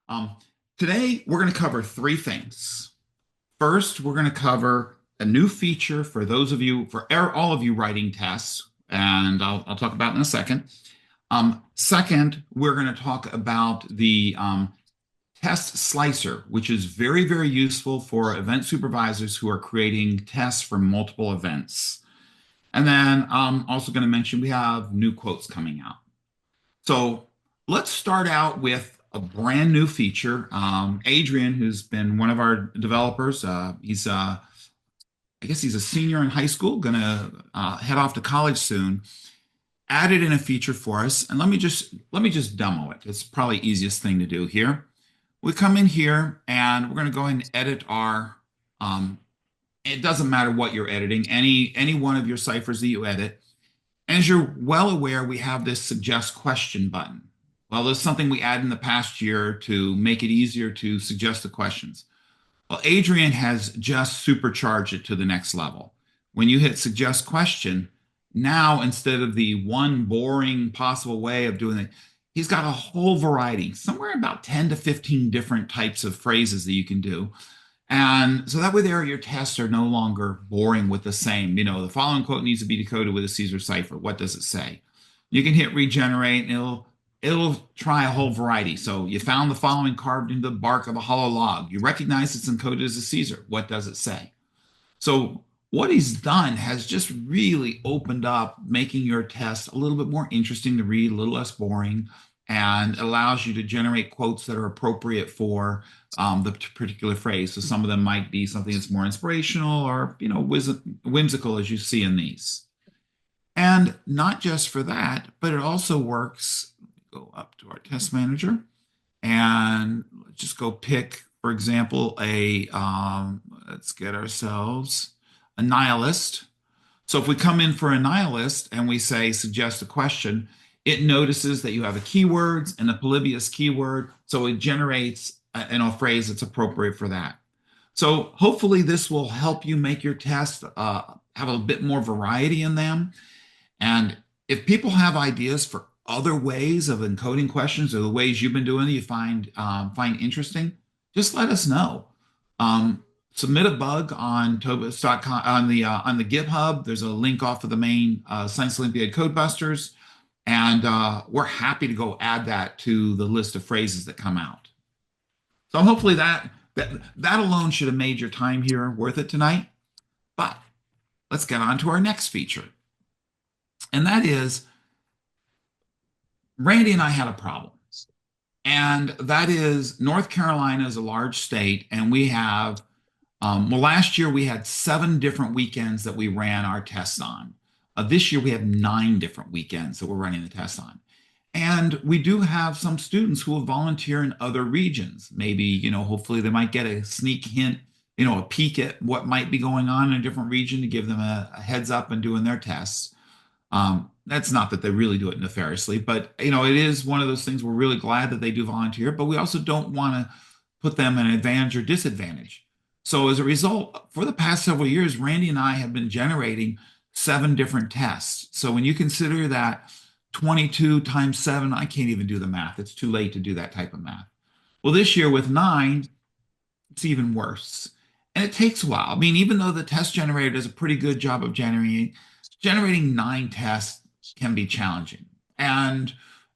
Um, Today, we're going to cover three things. First, we're going to cover a new feature for those of you, all of you writing tests, and I'll talk about in a second. Second, we're going to talk about the test slicer, which is very, very useful for event supervisors who are creating tests for multiple events. And then I'm also going to mention we have new quotes coming out. So let's start out with a brand new feature. Adrian, who's been one of our developers, I guess he's a senior in high school, gonna head off to college soon. Added in a feature for us, and let me just demo it. It's probably easiest thing to do here. We come in here and we're gonna go ahead and edit our. It doesn't matter what you're editing, any one of your ciphers that you edit. As you're well aware, we have this suggest question button. Well, there's something we added in the past year to make it easier to suggest the questions. Well, Adrian has just supercharged it to the next level. When you hit suggest question, now instead of the one boring possible way of doing it, he's got a whole variety, somewhere about 10 to 15 different types of phrases that you can do. And so that way there, your tests are no longer boring with the same. The following quote needs to be decoded with a Caesar cipher. What does it say? You can hit regenerate and it'll try a whole variety. So you found the following carved into the bark of a hollow log. You recognize it's encoded as a Caesar. What does it say? So what he's done has just really opened up, making your test a little bit more interesting to read, a little less boring, and allows you to generate quotes that are appropriate for the particular phrase. So some of them might be something that's more inspirational or whimsical, as you see in these. And not just for that, but it also works. Go up to our test manager and let's just go pick, for example, let's get ourselves a nihilist. So if we come in for a nihilist and we say suggest a question, it notices that you have a keywords and a polybius keyword. So it generates a phrase that's appropriate for that. So hopefully this will help you make your test have a bit more variety in them. And if people have ideas for other ways of encoding questions or the ways you've been doing it you find interesting, just let us know. Submit a bug on Toebes.com on the GitHub. There's a link off of the main Science Olympiad Codebusters, and we're happy to go add that to the list of phrases that come out. So hopefully that alone should have made your time here worth it tonight. But let's get on to our next feature, and that is Randy and I had a problem. And that is North Carolina is a large state, and we have, last year we had 7 different weekends that we ran our tests on. This year we have 9 different weekends that we're running the tests on. And we do have some students who will volunteer in other regions. Maybe, hopefully they might get a sneak hint, a peek at what might be going on in a different region to give them a heads up in doing their tests. That's not that they really do it nefariously, but it is one of those things we're really glad that they do volunteer, but we also don't want to put them in an advantage or disadvantage. So as a result, for the past several years, Randy and I have been generating 7 different tests. So when you consider that 22 times 7, I can't even do the math. It's too late to do that type of math. Well, this year with 9, it's even worse. And it takes a while. I mean, even though the test generator does a pretty good job of generating 9 tests can be challenging. And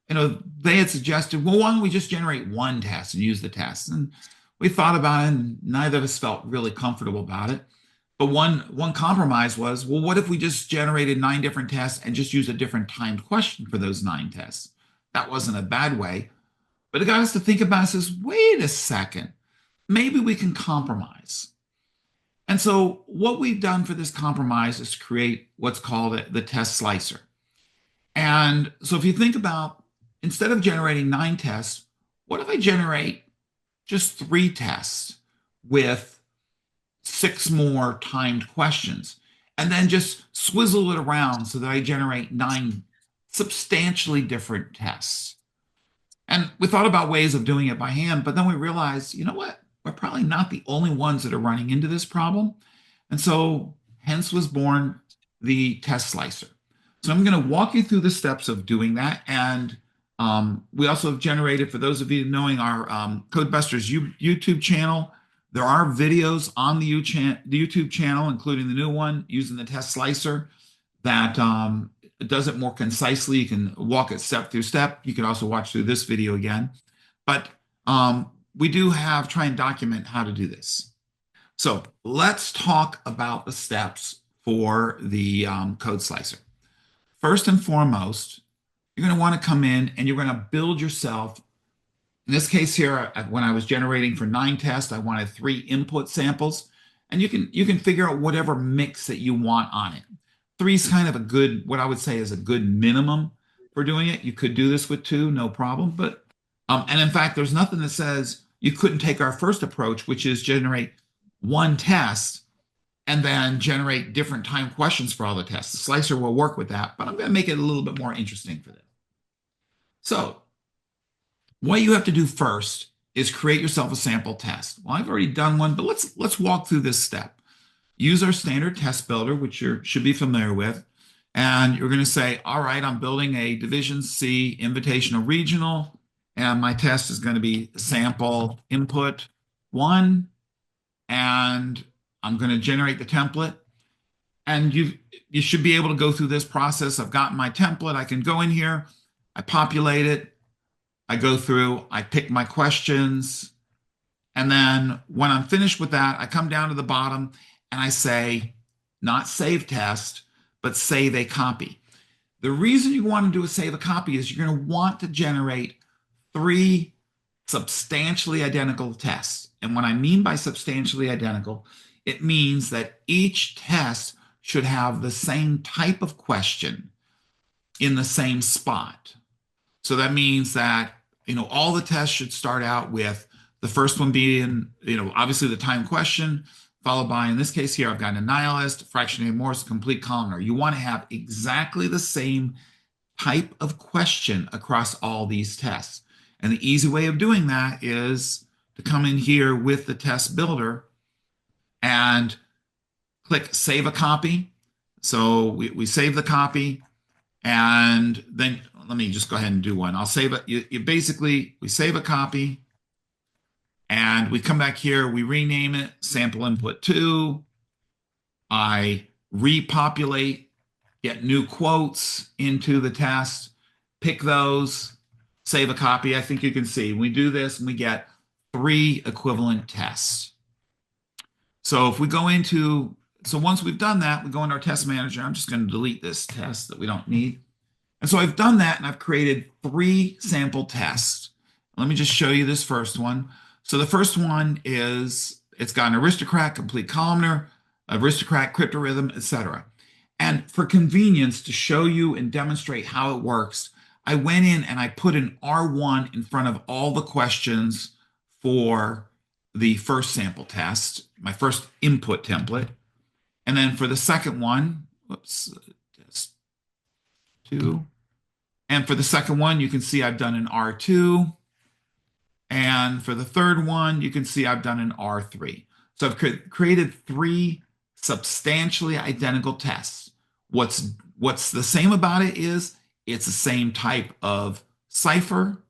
they had suggested, well, why don't we just generate 1 test and use the test? And we thought about it, and neither of us felt really comfortable about it. But one compromise was, well, what if we just generated 9 different tests and just used a different timed question for those 9 tests? That wasn't a bad way, but it got us to think about it. Says, wait a second, maybe we can compromise. And so what we've done for this compromise is create what's called the test slicer. And so if you think about, instead of generating 9 tests, what if I generate just 3 tests with 6 more timed questions, and then just swizzle it around so that I generate 9 substantially different tests? And we thought about ways of doing it by hand, but then we realized, you know what? We're probably not the only ones that are running into this problem. And so hence was born the test slicer. So I'm going to walk you through the steps of doing that. And We also have generated, for those of you knowing our Codebusters YouTube channel, there are videos on the YouTube channel, including the new one using the test slicer that does it more concisely. You can walk it step through step. You can also watch through this video again. But we do try and document how to do this. So let's talk about the steps for the code slicer. First and foremost, you're going to want to come in and you're going to build yourself. In this case here, when I was generating for 9 tests, I wanted 3 input samples, and you can figure out whatever mix that you want on it. 3 is kind of a good, what I would say is a good minimum for doing it. You could do this with 2, no problem. But and in fact, there's nothing that says you couldn't take our first approach, which is generate 1 test and then generate different time questions for all the tests. The slicer will work with that, but I'm going to make it a little bit more interesting for this. So what you have to do first is create yourself a sample test. Well, I've already done one, but let's walk through this step. Use our standard test builder, which you should be familiar with. And you're going to say, all right, I'm building a Division C Invitational Regional, and my test is going to be sample input 1, and I'm going to generate the template. And you should be able to go through this process. I've gotten my template. I can go in here, I populate it, I go through, I pick my questions, and then when I'm finished with that, I come down to the bottom and I say, not save test, but save a copy. The reason you want to do a save a copy is you're going to want to generate 3 substantially identical tests. And what I mean by substantially identical, it means that each test should have the same type of question in the same spot. So that means that, all the tests should start out with the first one being, obviously the time question, followed by, in this case here, I've got a nihilist, fractionated Morse, complete columnar. You want to have exactly the same type of question across all these tests. And the easy way of doing that is to come in here with the test builder and click save a copy. So we save the copy, and then let me just go ahead and do one. I'll save it. We save a copy, and we come back here, we rename it sample input 2. I repopulate, get new quotes into the test, pick those, save a copy. I think you can see we do this and we get 3 equivalent tests. So if we go once we've done that, we go into our test manager. I'm just going to delete this test that we don't need. And so I've done that, and I've created 3 sample tests. Let me just show you this first one. So the first one is, it's got an aristocrat, complete columnar, aristocrat, cryptorhythm, etc. And for convenience, to show you and demonstrate how it works, I went in and I put an R1 in front of all the questions for the first sample test, my first input template. And then for the second one, test 2. And for the second one, you can see I've done an R2. And for the third one, you can see I've done an R3. So I've created 3 substantially identical tests. What's the same about it is it's the same type of cipher,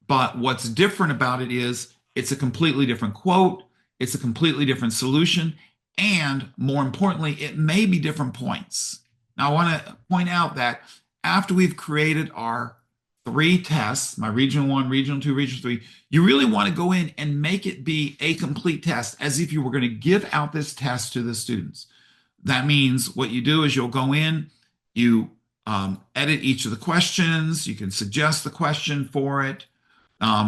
but what's different about it is it's a completely different quote, it's a completely different solution, and more importantly, it may be different points. Now, I want to point out that after we've created our 3 tests, my regional 1, regional 2, regional 3, you really want to go in and make it be a complete test, as if you were going to give out this test to the students. That means what you do is you'll go in, you edit each of the questions, you can suggest the question for it,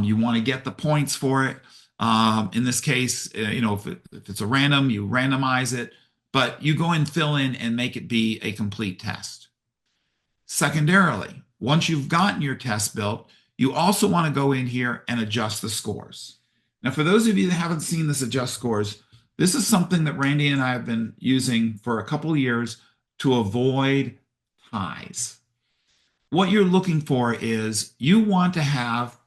you want to get the points for it. In this case, if it's a random, you randomize it, but you go and fill in and make it be a complete test. Secondarily, once you've gotten your test built, you also want to go in here and adjust the scores. Now, for those of you that haven't seen this adjust scores, this is something that Randy and I have been using for a couple of years to avoid ties. What you're looking for is you want to have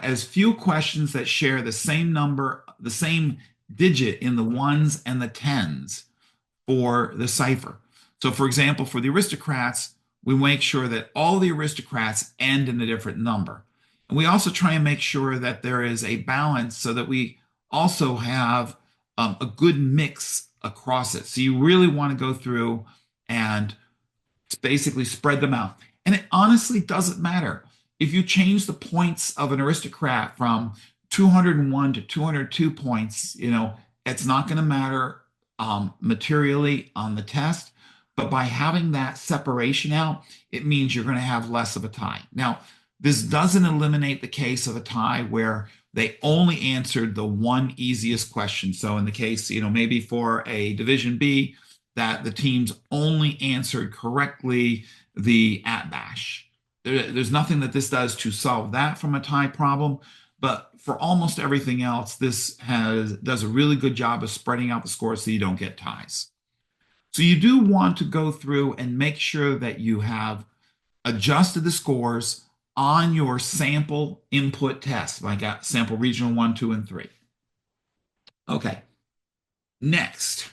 as few questions that share the same number, the same digit in the 1s and the 10s for the cipher. So for example, for the aristocrats, we make sure that all the aristocrats end in a different number. And we also try and make sure that there is a balance so that we also have a good mix across it. So you really want to go through and basically spread them out. And it honestly doesn't matter. If you change the points of an aristocrat from 201 to 202 points, it's not going to matter materially on the test. But by having that separation out, it means you're going to have less of a tie. Now, this doesn't eliminate the case of a tie where they only answered the one easiest question. So in the case, maybe for a Division B, that the teams only answered correctly the at-bash. There's nothing that this does to solve that from a tie problem, but for almost everything else, this does a really good job of spreading out the scores so you don't get ties. So you do want to go through and make sure that you have adjusted the scores on your sample input test. I got sample regional 1, 2, and 3. Okay. Next,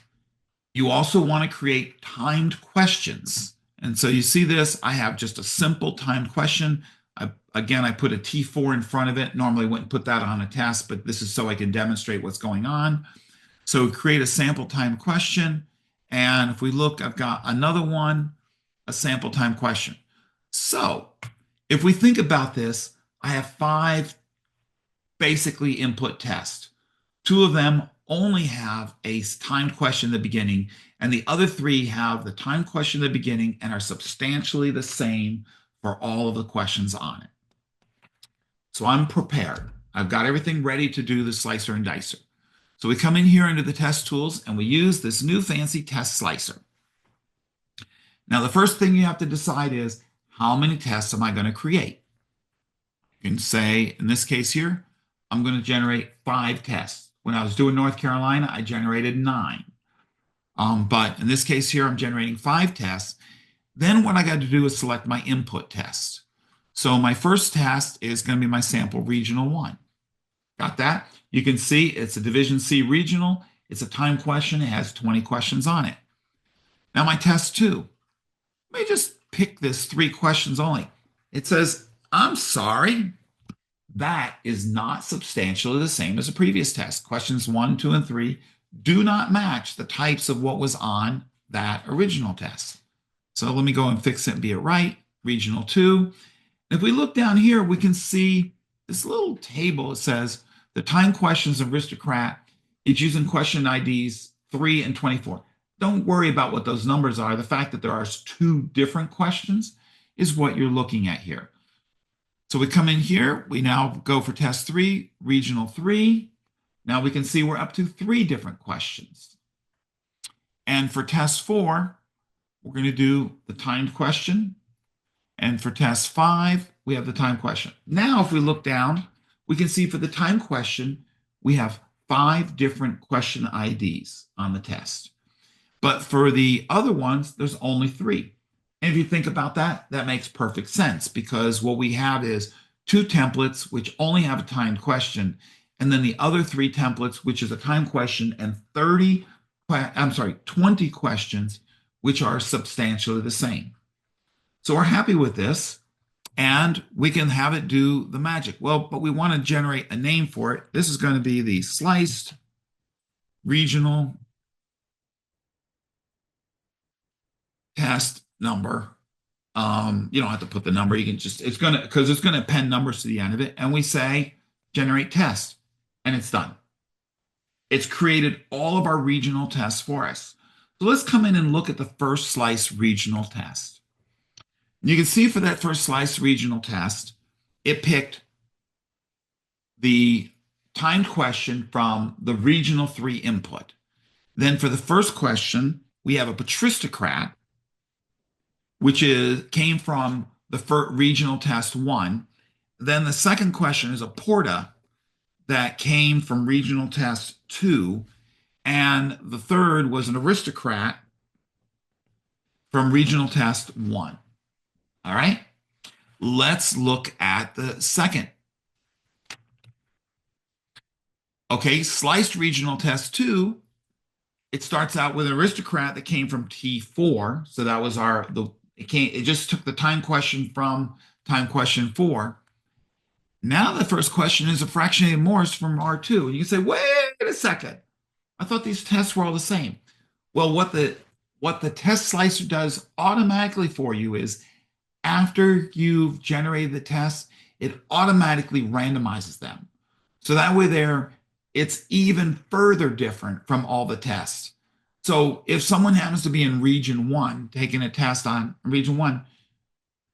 you also want to create timed questions. And so you see this, I have just a simple timed question. Again, I put a T4 in front of it. Normally I wouldn't put that on a test, but this is so I can demonstrate what's going on. So create a sample timed question. And if we look, I've got another one, a sample time question. So if we think about this, I have 5 basically input tests. 2 of them only have a timed question at the beginning, and the other 3 have the timed question at the beginning and are substantially the same for all of the questions on it. So I'm prepared. I've got everything ready to do the slicer and dicer. So we come in here into the test tools and we use this new fancy test slicer. Now, the first thing you have to decide is how many tests am I going to create? You can say, in this case here, I'm going to generate 5 tests. When I was doing North Carolina, I generated 9. But in this case here, I'm generating 5 tests. Then what I got to do is select my input test. So my first test is going to be my sample regional 1. Got that? You can see it's a Division C regional. It's a time question. It has 20 questions on it. Now my test 2. Let me just pick this 3 questions only. It says, I'm sorry, that is not substantially the same as a previous test. Questions 1, 2, and 3 do not match the types of what was on that original test. So let me go and fix it and be it right. Regional 2. If we look down here, we can see this little table. It says the time questions of aristocrat. It's using question IDs 3 and 24. Don't worry about what those numbers are. The fact that there are 2 different questions is what you're looking at here. So we come in here. We now go for test 3, regional 3. Now we can see we're up to 3 different questions. And for test 4, we're going to do the timed question. And for test 5, we have the time question. Now, if we look down, we can see for the time question, we have 5 different question IDs on the test. But for the other ones, there's only 3. And if you think about that, that makes perfect sense because what we have is 2 templates, which only have a timed question, and then the other 3 templates, which is a time question, and 20 questions, which are substantially the same. So we're happy with this, and we can have it do the magic. Well, but we want to generate a name for it. This is going to be the sliced regional test number. You don't have to put the number. You can just, it's going to append numbers to the end of it. And we say generate test, and it's done. It's created all of our regional tests for us. So let's come in and look at the first slice regional test. You can see for that first slice regional test, it picked the timed question from the regional 3 input. Then for the first question, we have a patristocrat, which came from the regional test 1. Then the second question is a porta that came from regional test 2. And the third was an aristocrat from regional test 1. All right, let's look at the second. Okay, sliced regional test 2, it starts out with an aristocrat that came from T4. So that was the It just took the time question from time question 4. Now the first question is a fractionated Morse from R2. And you can say, wait a second. I thought these tests were all the same. Well, what the test slicer does automatically for you is after you've generated the test, it automatically randomizes them. So that way it's even further different from all the tests. So if someone happens to be in region 1, taking a test on region 1,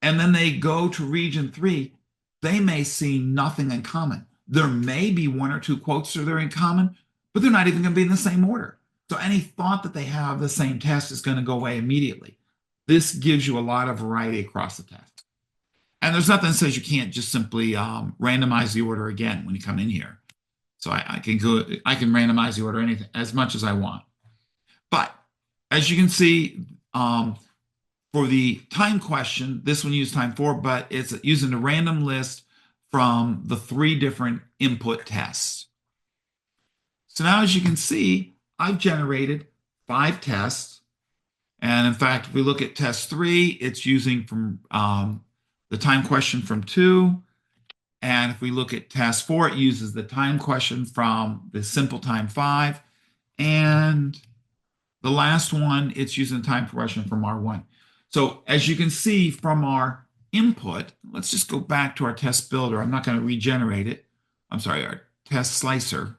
and then they go to region 3, they may see nothing in common. There may be one or two quotes that are in common, but they're not even going to be in the same order. So any thought that they have the same test is going to go away immediately. This gives you a lot of variety across the test. And there's nothing that says you can't just simply randomize the order again when you come in here. So I can randomize the order anything as much as I want. But as you can see, for the time question, this one used time 4, but it's using a random list from the 3 different input tests. So now, as you can see, I've generated 5 tests. And in fact, if we look at test 3, it's using from the time question from 2. And if we look at test 4, it uses the time question from the simple time 5. And the last one, it's using the time question from R1. So as you can see from our input, let's just go back to our test builder. I'm not going to regenerate it. I'm sorry, our test slicer.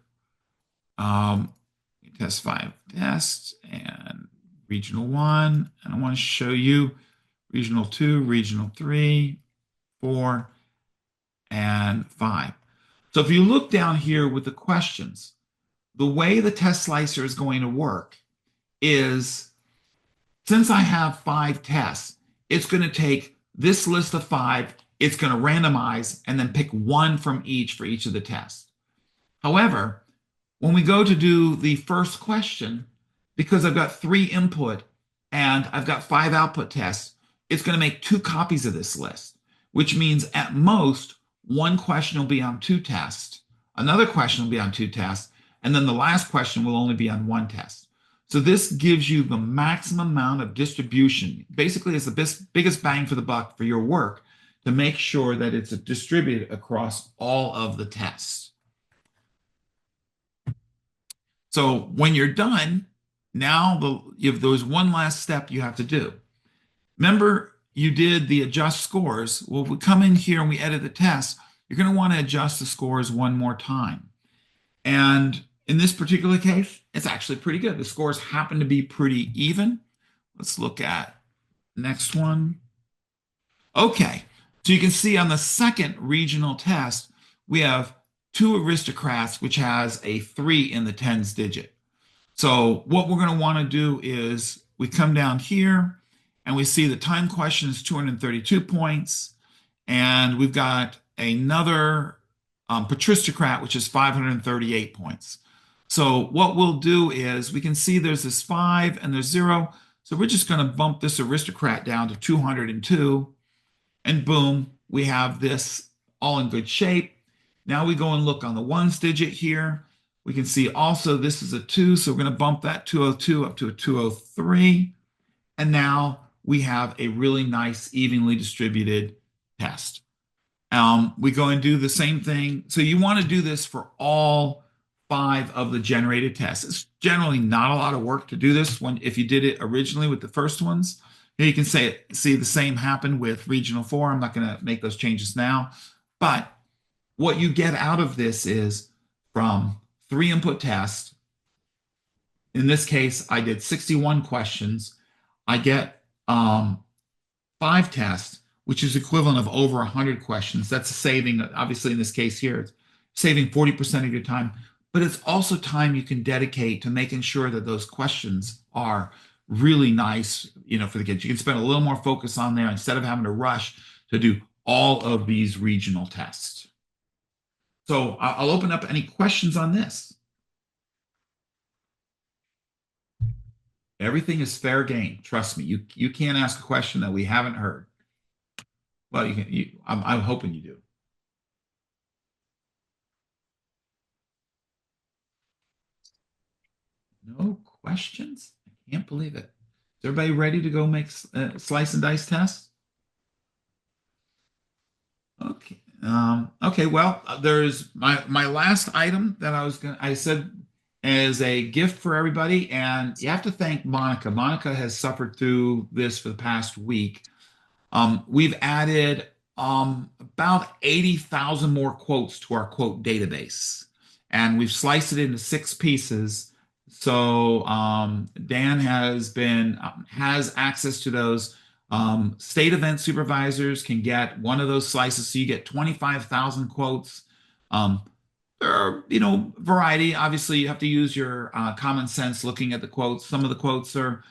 Test 5 tests and regional 1. And I want to show you regional 2, regional 3, 4, and 5. So if you look down here with the questions, the way the test slicer is going to work is, since I have 5 tests, it's going to take this list of 5, it's going to randomize and then pick one from each for each of the tests. However, when we go to do the first question, because I've got 3 input and I've got 5 output tests, it's going to make 2 copies of this list, which means at most one question will be on 2 tests, another question will be on 2 tests, and then the last question will only be on 1 test. So this gives you the maximum amount of distribution. Basically, it's the biggest bang for the buck for your work to make sure that it's distributed across all of the tests. So when you're done, now there's one last step you have to do. Remember, you did the adjust scores. Well, if we come in here and we edit the test, you're going to want to adjust the scores one more time. And in this particular case, it's actually pretty good. The scores happen to be pretty even. Let's look at the next one. Okay, so you can see on the second regional test, we have 2 aristocrats, which has a 3 in the tens digit. So what we're going to want to do is we come down here and we see the time question is 232 points. And we've got another patristocrat, which is 538 points. So what we'll do is we can see there's this 5 and there's 0. So we're just going to bump this aristocrat down to 202. And boom, we have this all in good shape. Now we go and look on the ones digit here. We can see also this is a 2, so we're going to bump that 202 up to a 203. And now we have a really nice, evenly distributed test. We go and do the same thing. So you want to do this for all 5 of the generated tests. It's generally not a lot of work to do this if you did it originally with the first ones. You can see the same happen with regional 4. I'm not going to make those changes now. But what you get out of this is from 3 input tests. In this case, I did 61 questions. I get 5 tests, which is equivalent of over 100 questions. That's a saving, obviously in this case here, it's saving 40% of your time, but it's also time you can dedicate to making sure that those questions are really nice, for the kids. You can spend a little more focus on there instead of having to rush to do all of these regional tests. So I'll open up any questions on this. Everything is fair game. Trust me. You can't ask a question that we haven't heard. Well, you can. I'm hoping you do. No questions? I can't believe it. Is everybody ready to go make slice and dice tests? Okay. Okay. Well, there's my last item that I said as a gift for everybody, and you have to thank Monica. Monica has suffered through this for the past week. We've added about 80,000 more quotes to our quote database, and we've sliced it into six pieces. So Dan has access to those. State event supervisors can get one of those slices, so you get 25,000 quotes. Um, there are, variety. Obviously, you have to use your common sense looking at the quotes. Some of the quotes are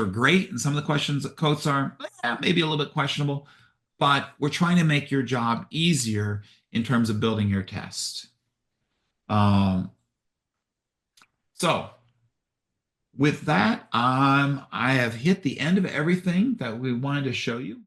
great, and some of the quotes are maybe a little bit questionable. But we're trying to make your job easier in terms of building your test. Um, so with that, I have hit the end of everything that we wanted to show you.